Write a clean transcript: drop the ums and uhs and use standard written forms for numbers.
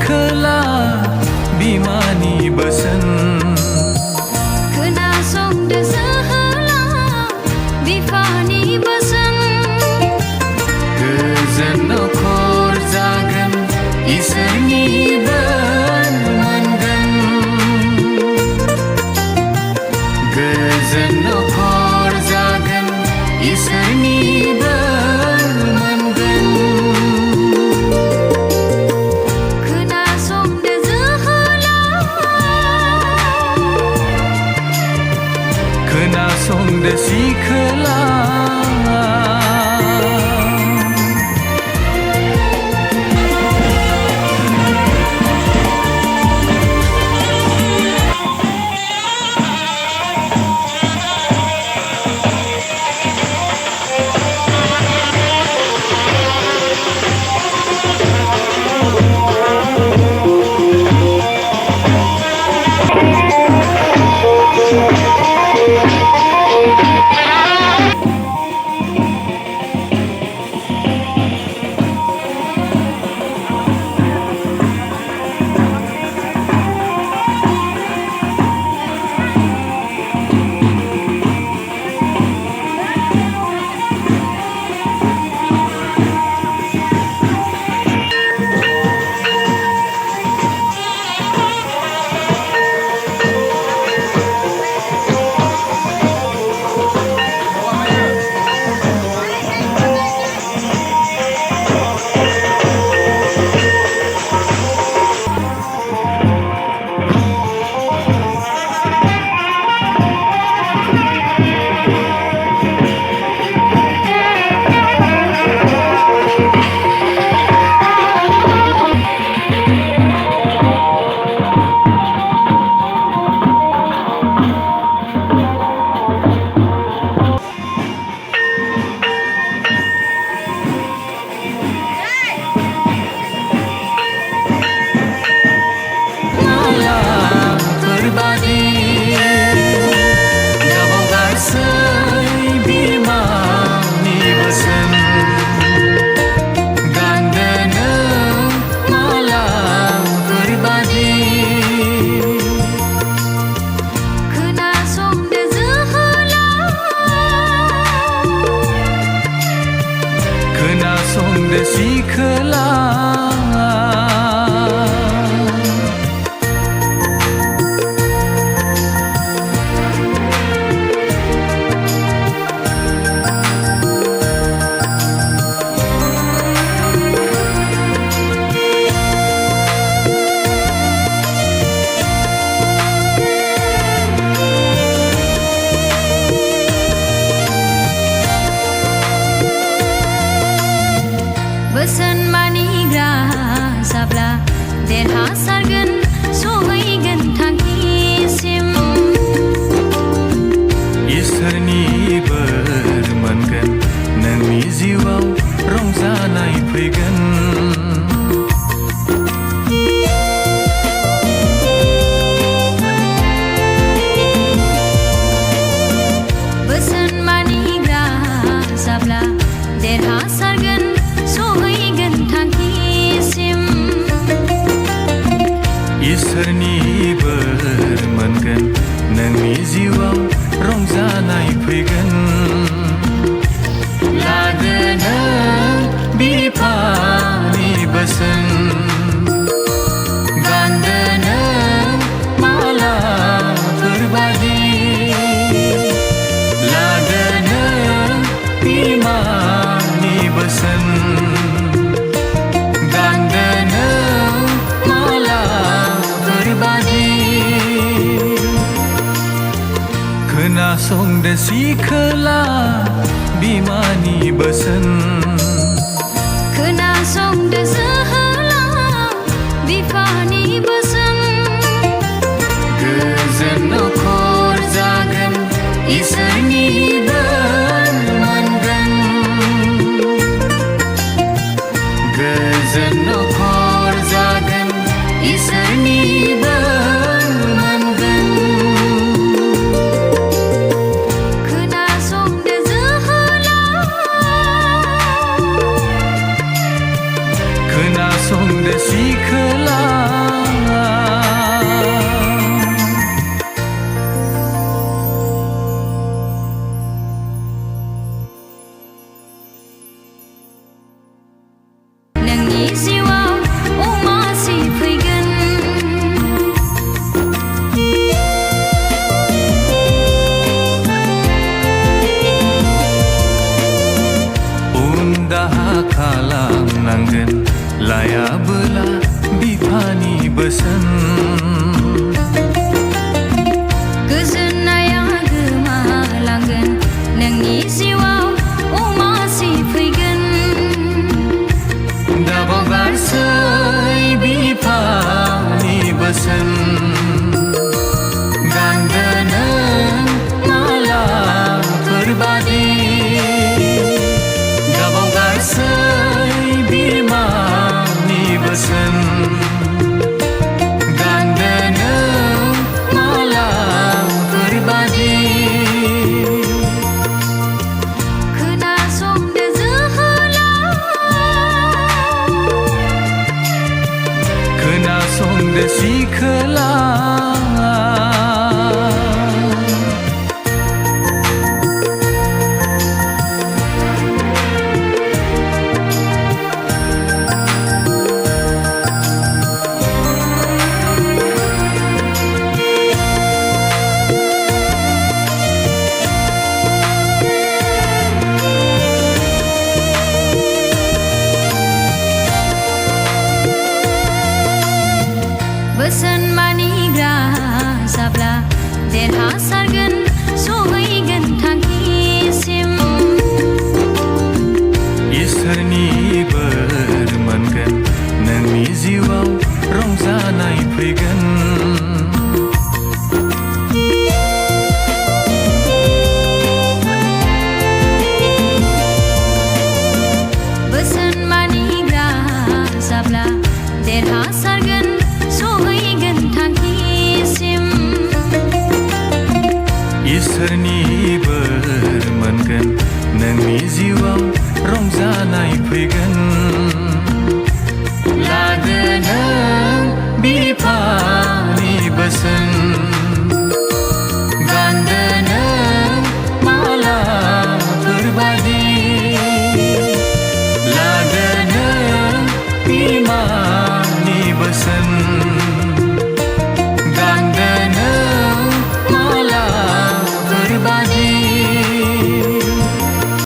खोला बिमानि बोसोन खोनासंदो जोहोला बिफानि बोसोन गोजोन नखर जागोन इसोरनि बोर मोनगोन गोजोन नखर जागोन इसोरनि बोर मोनगोन खोनासंदो जोहोला खोनासंदो सिखोला सिखोला बोसोन मानिग्रा जाब्ला देरहासारगोन सहैगोन थांखिसिम इसोरनि बोर मोनगोन नोंनि जिउआव रंजानाय फैगोन बोसोन मानिग्रा जाब्ला देरहासारगोन सहैगोन थांखिसिम इसोरनि बोर मोनगोन नोंनि जिउआव रंजानाय फैगोन लागोन बिफानि बोसोन गानगोन मालाफोरबादि लागोन बिमानि बोसोन गानगोन मालाफोरबादि खोनासंदो सिखोला बिमानि बोसोन खोनासंदो जोहोला बिफानि बोसोन गोजोन नखर जागोन इसोरनि बोर मोनगोन गोजोन नखर जागोन इसोरनि बोर मोनगोन खोनासंदो जोहोला खोनासंदो सिखोला सिखला बोसोन मानिग्रा जाब्ला देरहासारगोन सहैगोन थांखिसिम इसोरनि बोर मोनगोन नोंनि जिउआव रंजानाय फैगोन बोसोन मानिग्रा जाब्ला देरहासारगोन सहैगोन थांखिसिम इसोरनि बोर मोनगोन नोंनि जिउआव रंजानाय फैगोन लादो नों बिफानि बोसोन गानदो नों मालाफोरबादि लादो नों बिमानि बोसोन